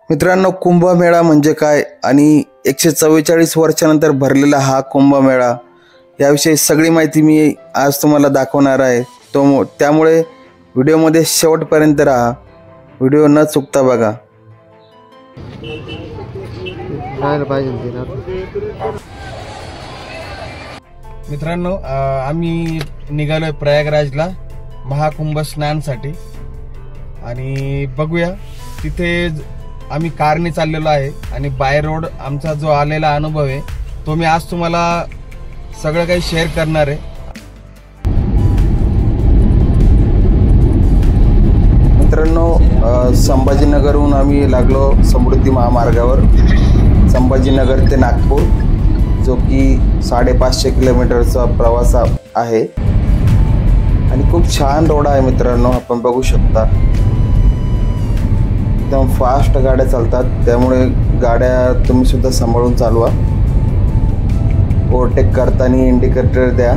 मित्रांनो, कुंभमेळा म्हणजे काय आणि 144 वर्षानंतर भरलेला हा कुंभमेळा याविषयी सगळी माहिती मी आज तुम्हाला दाखवणार आहे। त्यामुळे व्हिडिओमध्ये शेवटपर्यंत राहा, व्हिडिओ न चुकता बघा। मित्रांनो, आम्ही निघालोय प्रयागराजला महाकुंभ स्नानसाठी आणि बघूया तिथे आम्ही कारने चाललेलो आहे आणि बाय रोड आमचा जो आलेला अनुभव आहे तो मी आज तुम्हाला सगळं काही शेअर करणार आहे। मित्रांनो, संभाजीनगरहून आम्ही लागलो समृद्धी महामार्गावर संभाजीनगर ते नागपूर, जो की 550 किलोमीटरचा प्रवास आहे आणि खूप छान रोड आहे। मित्रांनो, आपण बघू शकता एकदम फास्ट गाड्या चालतात, त्यामुळे गाड्या तुम्ही सुद्धा सांभाळून चालवा। ओव्हरटेक करताना इंडिकेटर द्या।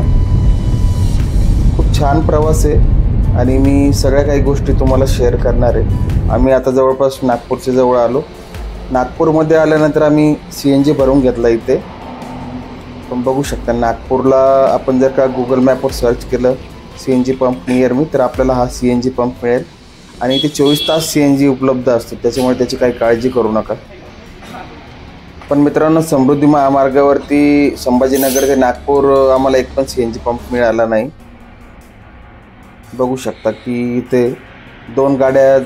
खूप छान प्रवास आहे आणि मी सगळ्या काही गोष्टी तुम्हाला शेअर करणार आहे। आम्ही आता जवळपास नागपूरच्या जवळ आलो। नागपूरमध्ये आल्यानंतर आम्ही CNG भरून घेतला इथे। पण बघू शकता नागपूरला आपण जर का गुगल मॅपवर सर्च केलं CNG पंप नियर मी, तर आपल्याला हा CNG पंप मिळेल आणि इथे 24 तास CNG उपलब्ध असतो, त्याच्यामुळे त्याची काही काळजी करू नका। पण मित्रांनो, समृद्धी महामार्गावरती संभाजीनगर ते नागपूर आम्हाला एक पण CNG पंप मिळाला नाही। बघू शकता की इथे 2 गाड्या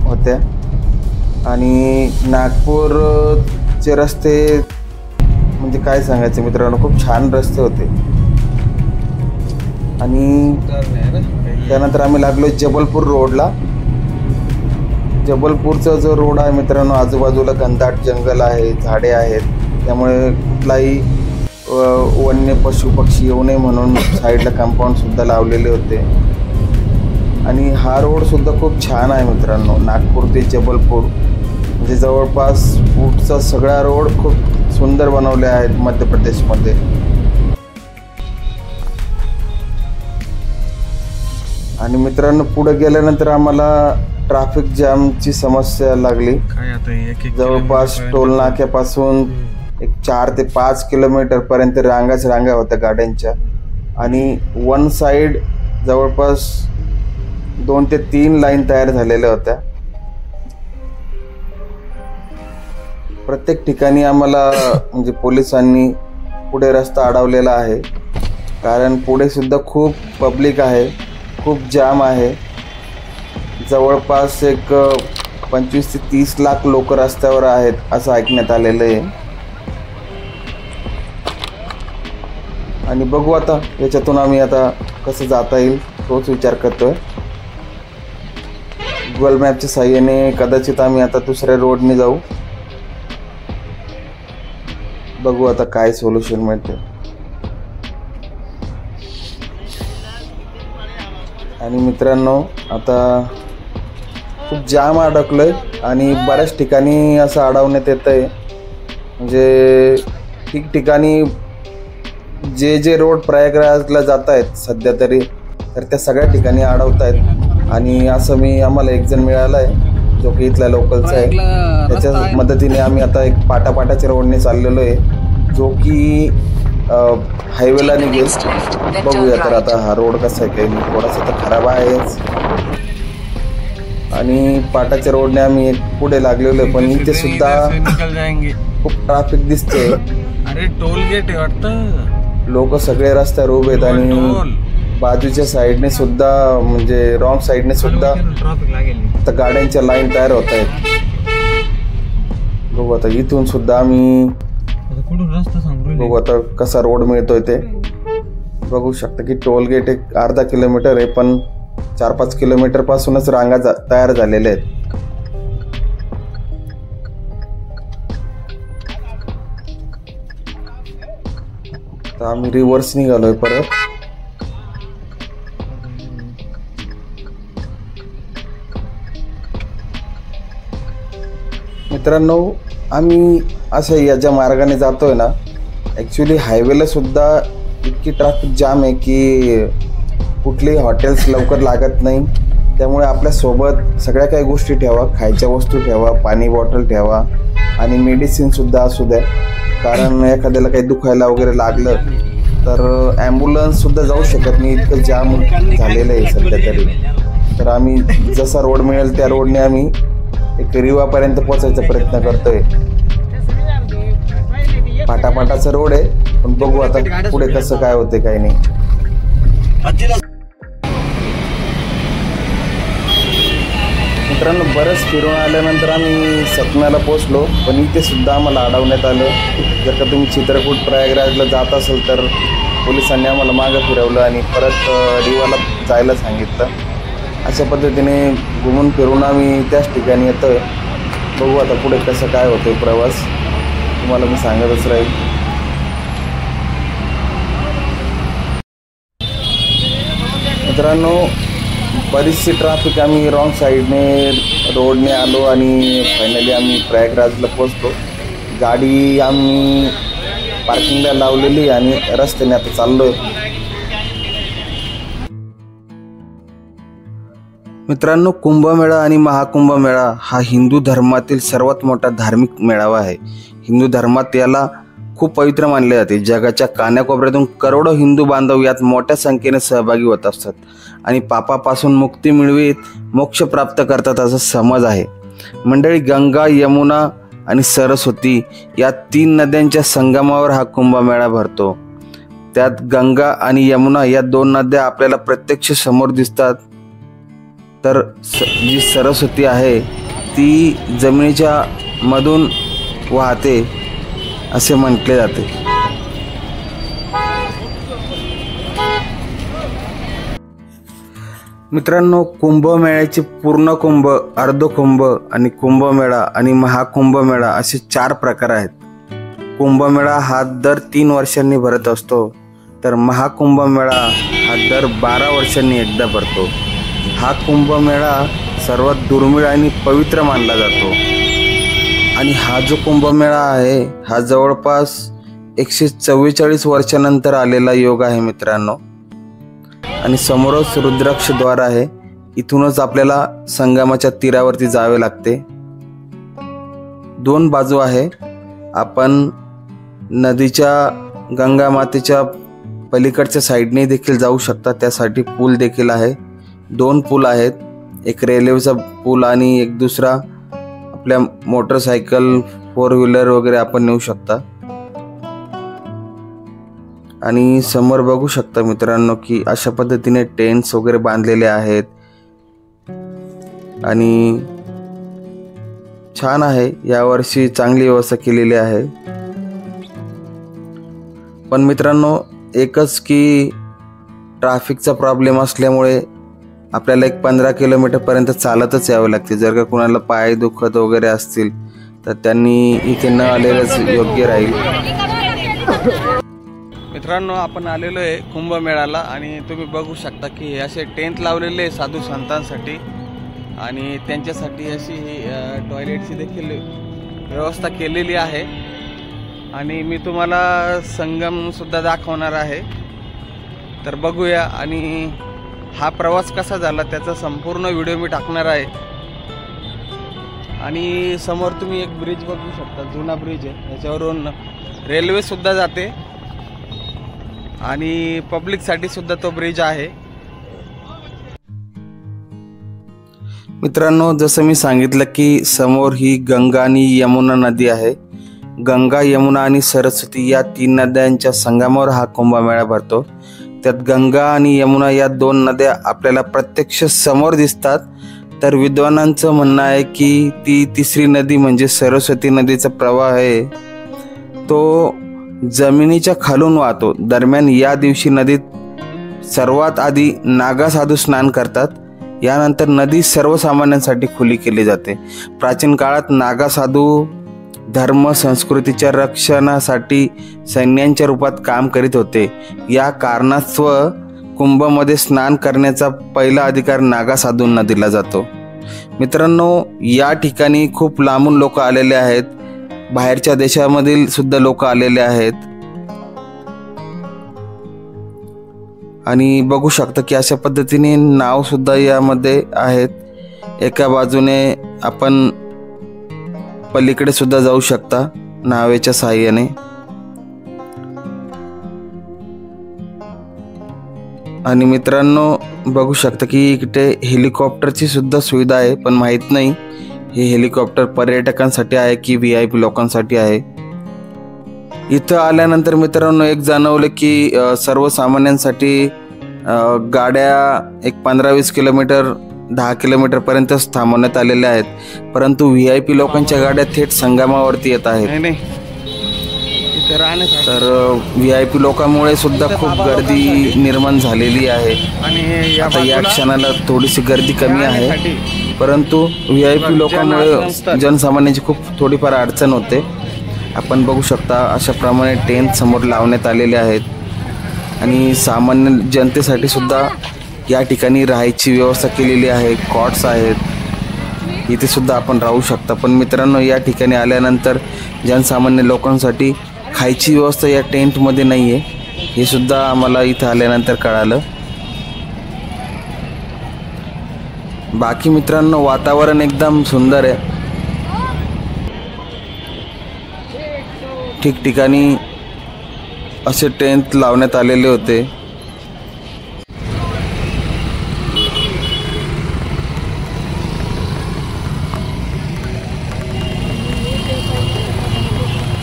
होत्या आणि नागपूरचे रस्ते म्हणजे काय सांगायचे मित्रांनो, खूप छान रस्ते होते। आणि त्यानंतर आम्ही लागलो जबलपूर रोडला। जबलपूरचा जो रोड आहे मित्रांनो, आजूबाजूला घनदाट जंगल आहे, झाडे आहेत, त्यामुळे कुठलाही वन्य पशु पक्षी येऊ नये म्हणून साईडला कंपाऊंड सुद्धा लावलेले होते। आणि हा रोड सुद्धा खूप छान आहे मित्रांनो। नागपूर ते जबलपूर म्हणजे जवळपास पुढचा सगळा रोड खूप सुंदर बनवले आहेत मध्य प्रदेशमध्ये। आणि मित्रांनो, पुढे गेल्यानंतर आम्हाला ट्रॅफिक जॅमची समस्या लागली। जवळपास टोल नाक्यापासून 4 ते 5 किलोमीटर पर्यंत रांगा होत्या गाड्यांच्या आणि वन साइड जवळपास 2 ते 3 लाईन तयार झालेल्या होत्या। प्रत्येक ठिकाणी आम्हाला म्हणजे पोलिसांनी पुढे रस्ता अडवलेला आहे, कारण पुढे सुद्धा खूप पब्लिक आहे, खूप जाम आहे। जवळपास एक 25 ते 30 लाख लोक रस्त्यावर आहेत असं ऐकण्यात आलेलं आहे। आणि बघू आता याच्यातून आम्ही आता कसं जाता येईल तोच विचार करतोय। गुगल मॅपच्या साहाय्याने कदाचित आम्ही आता दुसऱ्या रोडने जाऊ। बघू आता काय सोल्युशन मिळते। आणि मित्रांनो, आता खूप जाम अडकलोय आणि बऱ्याच ठिकाणी असं अडवण्यात येत आहे, म्हणजे ठिकठिकाणी जे रोड प्रयागराजला जात आहेत सध्या तरी, तर त्या सगळ्या ठिकाणी अडवत आहेत। आणि असं आम्हाला एक जण मिळाला आहे जो की इथल्या लोकलचा आहे, त्याच्या मदतीने आम्ही आता एक पाटाच्या रोडने चाललेलो आहे, जो की हायवेला निघेल। बघूया तर आता हा रोड कसा आहे, काही थोडासा तर खराब आहेच। आणि पाटाच्या रोडने आम्ही पुढे लागलेलो आहे, पण इथे सुद्धा खूप ट्रॅफिक दिसते। अरे टोल गेट आहे वाटतं, लोक सगळे रस्त्यावर उभे आहेत आणि बाजूच्या साईडने सुद्धा म्हणजे रॉंग साईडने सुद्धा आता गाड्यांच्या लाईन तयार होत आहेत। बघू आता इथून सुद्धा आम्ही बघू आता कसा रोड मिळतोय ते। बघू शकता की टोल गेट एक अर्धा किलोमीटर आहे, पण 4-5 किलोमीटर पासूनच रांगा तयार झालेल्या आहेत। तर आम्ही रिव्हर्स निघालोय परत। मित्रांनो, आम्ही असं या ज्या मार्गाने जातोय ना, ॲक्च्युली हायवेला सुद्धा इतकी ट्रॅफिक जाम आहे की कुठली हॉटेल्स लवकर लागत नाही त्यामुळे आपल्यासोबत सगळ्या काही गोष्टी ठेवा, खायच्या वस्तू ठेवा, पाणी बॉटल ठेवा आणि मेडिसिनसुद्धा असू द्या, कारण एखाद्याला काही दुखायला वगैरे लागलं तर ॲम्ब्युलन्ससुद्धा जाऊ शकत नाही, इतकं जाम झालेलं आहे सध्या तरी. तर आम्ही जसा रोड मिळेल त्या रोडने आम्ही एक रिवापर्यंत पोचायचा प्रयत्न करतोय. पाटापाटाचा रोड आहे, पण बघू आता पुढे कसं काय होते काय नाही. मित्रांनो, बरंच फिरून आल्यानंतर आम्ही सतनाला पोचलो, पण इथे सुद्धा आम्हाला अडवण्यात आलं. जर का तुम्ही चित्रकूट प्रयागराजला जात असेल तर पोलिसांनी आम्हाला मागं फिरवलं आणि परत रिवाला जायला सांगितलं. अशा पद्धतीने घुमून फिरून आम्ही त्याच ठिकाणी येतो आहे. बघू आता पुढे कसं काय होतं प्रवास, तुम्हाला मी सांगतच राहील. मित्रांनो, बरीचशी ट्रॅफिक आम्ही रॉंग साईडने रोडने आलो आणि फायनली आम्ही प्रयागराजला पोचलो. गाडी आम्ही पार्किंगला लावलेली आणि रस्त्याने आता चाललो आहे. मित्रांनो, कुंभमेळा आणि महाकुंभमेळा हा हिंदू धर्मातील सर्वात मोठा धार्मिक मेळावा आहे. हिंदू धर्मात याला खूप पवित्र मानले जाते. जगाच्या कानाकोपऱ्यातून करोडो हिंदू बांधव यात मोठ्या संख्येने सहभागी होत असतात आणि पापापासून मुक्ती मिळवीत मोक्ष प्राप्त करतात असा समज आहे. मंडळी, गंगा, यमुना आणि सरस्वती या 3 नद्यांच्या संगमावर हा कुंभमेळा भरतो. त्यात गंगा आणि यमुना या 2 नद्या आपल्याला प्रत्यक्ष समोर दिसतात, तर जी सरस्वती आहे ती जमिनीच्या मधून वाहते असे म्हटले जाते. मित्रांनो, कुंभमेळ्याचे पूर्ण कुंभ, अर्धकुंभ आणि कुंभमेळा आणि महाकुंभमेळा असे 4 प्रकार आहेत. कुंभमेळा हा दर 3 वर्षांनी भरत असतो, तर महाकुंभमेळा हा दर 12 वर्षांनी एकदा भरतो. हा कुंभमेळा सर्वात दुर्मिळ आणि पवित्र मानला जातो आणि हा जो कुंभमेळा आहे हा जवळपास 144 वर्षानंतर आलेला योग आहे मित्रांनो. आणि समोरच रुद्राक्ष द्वार आहे, इथूनच आपल्याला संगमाच्या तीरावरती जावे लागते. 2 बाजू आहे. आपण नदीच्या गंगा मातेच्या पलीकडच्या साईडने देखील जाऊ शकता, त्यासाठी पूल देखील आहे. 2 पूल आहेत, एक रेल्वेचा पूल आणि एक दुसरा आपल्या मोटरसायकल, 4 व्हीलर वगैरे आपण नेऊ शकता. आणि समोर बघू शकता मित्रांनो की अशा पद्धतीने टेंट्स वगैरे बांधलेले आहेत आणि छान आहे. यावर्षी चांगली व्यवस्था केलेली आहे. पण मित्रांनो, एकच की ट्रॅफिकचा प्रॉब्लेम असल्यामुळे आपल्याला 15 किलोमीटरपर्यंत चालतच यावे लागते. जर का कुणाला पाय दुखत वगैरे असतील तर त्यांनी इथे न आलेलंच योग्य राहील. मित्रांनो, आपण आलेलो आहे कुंभमेळ्याला आणि तुम्ही बघू शकता की हे असे टेंट लावलेले साधू संतांसाठी आणि त्यांच्यासाठी अशी टॉयलेटची देखील व्यवस्था केलेली आहे. आणि मी तुम्हाला संगम सुद्धा दाखवणार आहे, तर बघूया. आणि हा प्रवास कसा झाला त्याचा संपूर्ण व्हिडिओ मी टाकणार आहे. आणि समोर तुम्ही एक ब्रिज बघू शकता, जुना ब्रिज आहे, याच्यावरून रेल्वे सुद्धा जाते आणि पब्लिकसाठी सुद्धा तो ब्रिज आहे. मित्रांनो, जसं मी सांगितलं की समोर ही गंगा आणि यमुना नदी आहे. गंगा, यमुना आणि सरस्वती या 3 नद्यांच्या संगमावर हा कुंभमेळा भरतो. त्यात गंगा आणि यमुना या 2 नद्या आपल्याला प्रत्यक्ष समोर दिसतात, तर विद्वानांचं म्हणणं आहे की ती 3री नदी म्हणजे सरस्वती नदीचा प्रवाह आहे तो जमिनीच्या खालून वाहतो. दरम्यान या दिवशी नदीत सर्वात आधी नागा साधू स्नान करतात. यानंतर नदी सर्वसामान्यांसाठी खुली केली जाते. प्राचीन काळात नागा साधू धर्म संस्कृतीच्या रक्षणासाठी सैन्यांच्या रूपात काम करीत होते. या कारणास्तव कुंभमध्ये स्नान करण्याचा पहिला अधिकार नागा साधूंना दिला जातो. मित्रांनो, या ठिकाणी खूप लांबून लोक आलेले आहेत, बाहेरच्या देशामधील सुद्धा लोक आलेले आहेत. आणि बघू शकता की अशा पद्धतीने नाव सुद्धा यामध्ये आहेत. एका बाजूने आपण पलीकडे सुद्धा जाऊ शकता नावेच्या साहाय्याने. आणि मित्रांनो बघू शकता की इकडे हेलिकॉप्टरची सुद्धा सुविधा आहे, पण माहीत नाही हे हेलिकॉप्टर पर्यटकांसाठी आहे की VIP लोकांसाठी आहे. इथं आल्यानंतर मित्रांनो एक जाणवलं की सर्वसामान्यांसाठी गाड्या एक 15-20 किलोमीटर 10 किलोमीटरपर्यंतच थांबवण्यात आलेल्या आहेत, परंतु VIP लोकांच्या गाड्या थेट संगमावरती येत आहेत. तर VIP लोकांमुळे सुद्धा खूप गर्दी निर्माण झालेली आहे. आणि आता या क्षणाला थोडीशी गर्दी कमी आहे, परंतु VIP लोकांमुळे जनसामान्यांची खूप थोडीफार अडचण होते. आपण बघू शकता अशाप्रमाणे टेंट समोर लावण्यात आलेले आहेत आणि सामान्य जनतेसाठी सुद्धा या ठिकाणी राहायची व्यवस्था केलेली आहे. कॉट्स आहेत, इथे सुद्धा आपण राहू शकता. पण मित्रांनो या ठिकाणी आल्यानंतर जनसामान्य लोकांसाठी खायची व्यवस्था या टेंटमध्ये नाही आहे, हे सुद्धा आम्हाला इथं आल्यानंतर कळालं. बाकी मित्रांनो वातावरण एकदम सुंदर आहे. ठिकठिकाणी असे टेंट लावण्यात आलेले होते.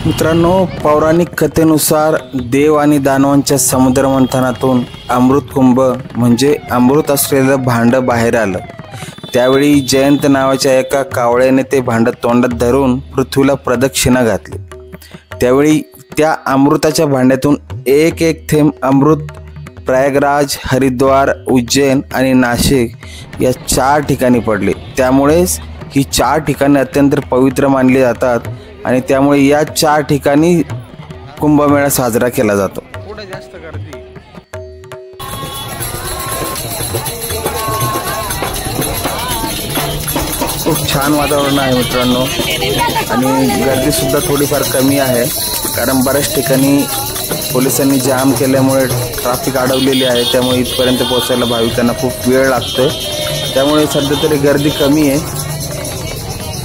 मित्रांनो पौराणिक कथेनुसार देव आणि दानवांच्या समुद्रमंथनातून अमृतकुंभ म्हणजे अमृत असलेलं भांडं बाहेर आलं. त्यावेळी जयंत नावाच्या एका कावळ्याने ते भांडं तोंडात धरून पृथ्वीला प्रदक्षिणा घातली. त्यावेळी त्या अमृताच्या भांड्यातून एक एक थेंब अमृत प्रयागराज, हरिद्वार, उज्जैन आणि नाशिक या 4 ठिकाणी पडले. त्यामुळेच ही 4 ठिकाणे अत्यंत पवित्र मानली जातात आणि त्यामुळे या 4 ठिकाणी कुंभमेळा साजरा केला जातो. पुढे जास्त गर्दी. खूप छान वातावरण आहे मित्रांनो आणि गर्दी सुद्धा थोडीफार कमी आहे, कारण बऱ्याच ठिकाणी पोलिसांनी जाम केल्यामुळे ट्रॅफिक अडवलेली आहे. त्यामुळे इथपर्यंत पोहोचायला भाविकांना खूप वेळ लागतोय. त्यामुळे सध्या तरी गर्दी कमी आहे.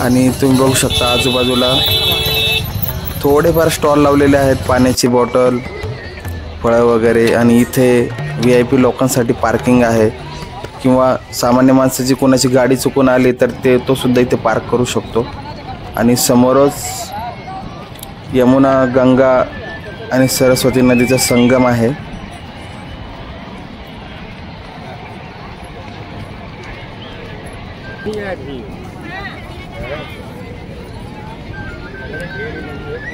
आणि तुम्ही बघू शकता आजूबाजूला थोडेफार स्टॉल लावलेले आहेत, पाण्याची बॉटल, फळं वगैरे. आणि इथे VIP लोकांसाठी पार्किंग आहे, किंवा सामान्य माणसाची कोणाची गाडी चुकून आली तर तो सुद्धा इथे पार्क करू शकतो. आणि समोरच यमुना, गंगा आणि सरस्वती नदीचा संगम आहे.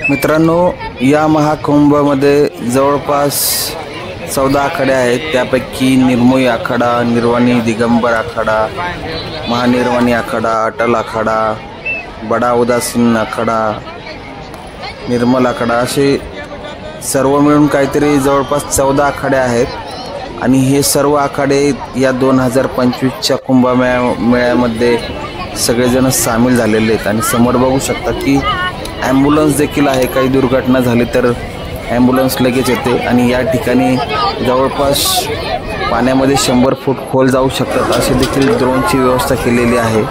मित्रांनो या महाकुंभमध्ये जवळपास 14 आखाडे आहेत. त्यापैकी निर्मोही आखाडा, निर्वाणी दिगंबर आखाडा, महानिर्वाणी आखाडा, अटल आखाडा, बडा उदासीन आखाडा, निर्मल आखाडा असे सर्व मिळून काहीतरी जवळपास 14 आखाडे आहेत. आणि हे सर्व आखाडे या 2025च्या कुंभमेळ्यामध्ये सगळेजण सामील झालेले आहेत. आणि समोर बघू शकता की ॲम्ब्युलन्स देखील आहे. काही दुर्घटना झाली तर ॲम्ब्युलन्स लगेच येते. आणि या ठिकाणी जवळपास पाण्यामध्ये 100 फूट खोल जाऊ शकतात अशी देखील ड्रोनची व्यवस्था केलेली आहे.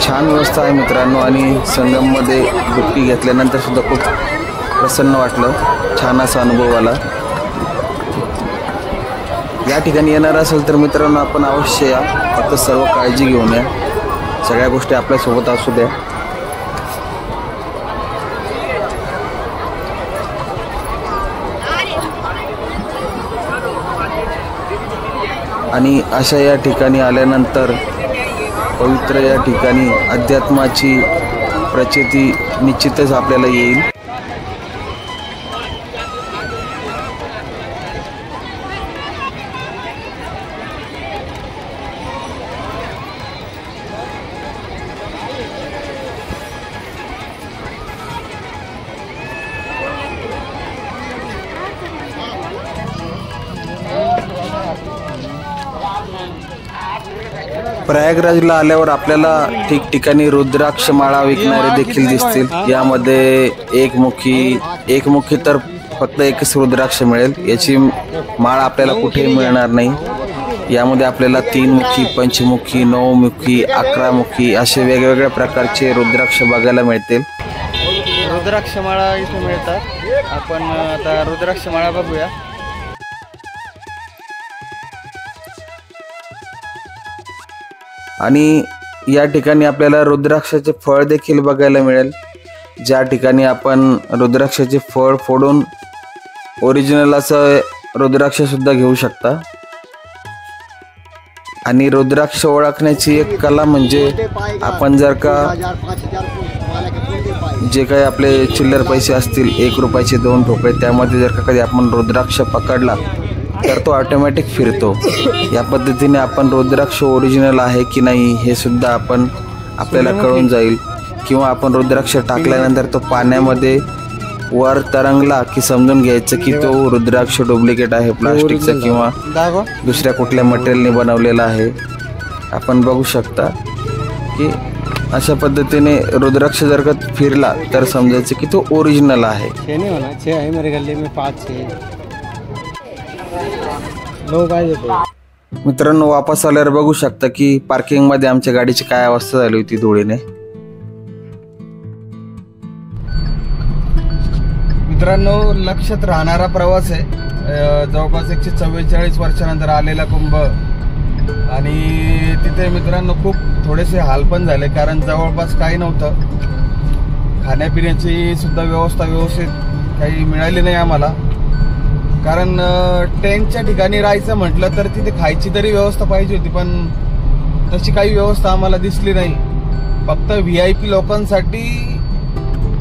छान व्यवस्था आहे मित्रांनो. आणि संगममध्ये डुबकी घेतल्यानंतर सुद्धा खूप प्रसन्न वाटलं, छान असा अनुभव आला. या ठिकाणी येणार असेल तर मित्रांनो आपण अवश्य या, फक्त सर्व काळजी घेऊन या, सगळ्या गोष्टी आपल्यासोबत असू द्या. आणि अशा या ठिकाणी आल्यानंतर पवित्र या ठिकाणी अध्यात्माची प्रचिती निश्चितच आपल्याला येईल. प्रयागराजला आल्यावर आपल्याला ठिकठिकाणी रुद्राक्ष माळा विकणारे देखील दिसतील. यामध्ये एकमुखी तर फक्त एकच रुद्राक्ष मिळेल. याची माळ आपल्याला कुठेही मिळणार नाही. यामध्ये आपल्याला 3 मुखी, पंचमुखी, 9 मुखी, 11 मुखी असे वेगवेगळ्या प्रकारचे रुद्राक्ष बघायला मिळतील. रुद्राक्षमाळा इथे मिळतात. आपण आता रुद्राक्षमाळा बघूया. आणि या ठिकाणी आपल्याला रुद्राक्षाचे फळ देखील बघायला मिळेल. ज्या ठिकाणी आपण रुद्राक्षाचे फळ फोडून ओरिजिनल असं रुद्राक्ष सुद्धा घेऊ शकता. आणि रुद्राक्ष ओळखण्याची एक कला म्हणजे आपण जर का जे काही आपले चिल्लर पैसे असतील 1 रुपयाचे 2 ठोकळे, त्यामध्ये जर का कधी आपण रुद्राक्ष पकडला तर तो ऑटोमॅटिक फिरतो. या पद्धतीने आपण रुद्राक्ष ओरिजिनल आहे की नाही हे सुद्धा आपल्याला कळून जाईल. किंवा आपण रुद्राक्ष टाकल्यानंतर तो पाण्यामध्ये वर तरंगला की समजून घ्यायचं की तो रुद्राक्ष डुप्लिकेट आहे, प्लास्टिकचा किंवा दुसऱ्या कुठल्या मटेरियलने बनवलेला आहे. आपण बघू शकता की अशा पद्धतीने रुद्राक्ष जर का फिरला तर समजायचं की तो ओरिजिनल आहे. मित्रांनो, वापस आल्यावर बघू शकता की पार्किंग मध्ये आमच्या गाडीची काय अवस्था झाली होती धुळीने. मित्रांनो, लक्षात राहणारा प्रवास आहे. जवळपास 144 वर्षानंतर आलेला कुंभ. आणि तिथे मित्रांनो खूप थोडेसे हाल पण झाले, कारण जवळपास काही नव्हतं. खाण्यापिण्याची सुद्धा व्यवस्था व्यवस्थित काही मिळाली नाही आम्हाला. कारण टेंटच्या ठिकाणी राहायचं म्हटलं तर तिथे खायची तरी व्यवस्था पाहिजे होती, पण तशी काही व्यवस्था आम्हाला दिसली नाही. फक्त VIP लोकांसाठी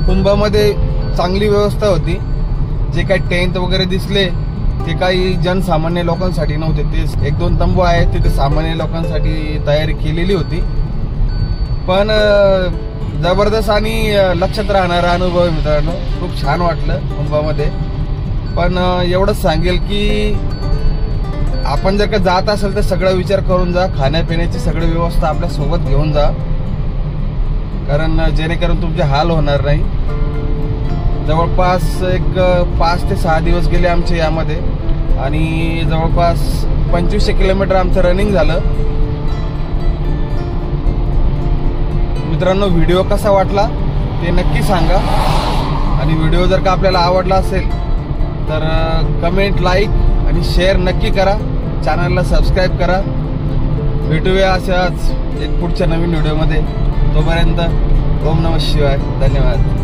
कुंभामध्ये चांगली व्यवस्था होती. जे काही टेंट वगैरे दिसले ते काही जनसामान्य लोकांसाठी नव्हते. ते 1-2 तंबू आहेत तिथे सामान्य लोकांसाठी तयारी केलेली होती. पण जबरदस्त आणि लक्षात राहणारा अनुभव आहे मित्रांनो. खूप छान वाटलं कुंभामध्ये. पण एवढंच सांगेल की आपण जर का जात असेल तर सगळा विचार करून जा. खाण्यापिण्याची सगळी व्यवस्था आपल्या सोबत घेऊन जा, कारण जेणेकरून तुमचे हाल होणार नाही. जवळपास एक 5 ते 6 दिवस गेले आमचे यामध्ये. आणि जवळपास 2500 किलोमीटर आमचं रनिंग झालं. मित्रांनो, व्हिडिओ कसा वाटला ते नक्की सांगा. आणि व्हिडिओ जर का आपल्याला आवडला असेल तर कमेंट, लाईक आणि शेअर नक्की करा. चॅनलला सबस्क्राईब करा. भेटूया अशाच एक पुढच्या नवीन व्हिडिओमध्ये. तोपर्यंत ओम नमः शिवाय. धन्यवाद.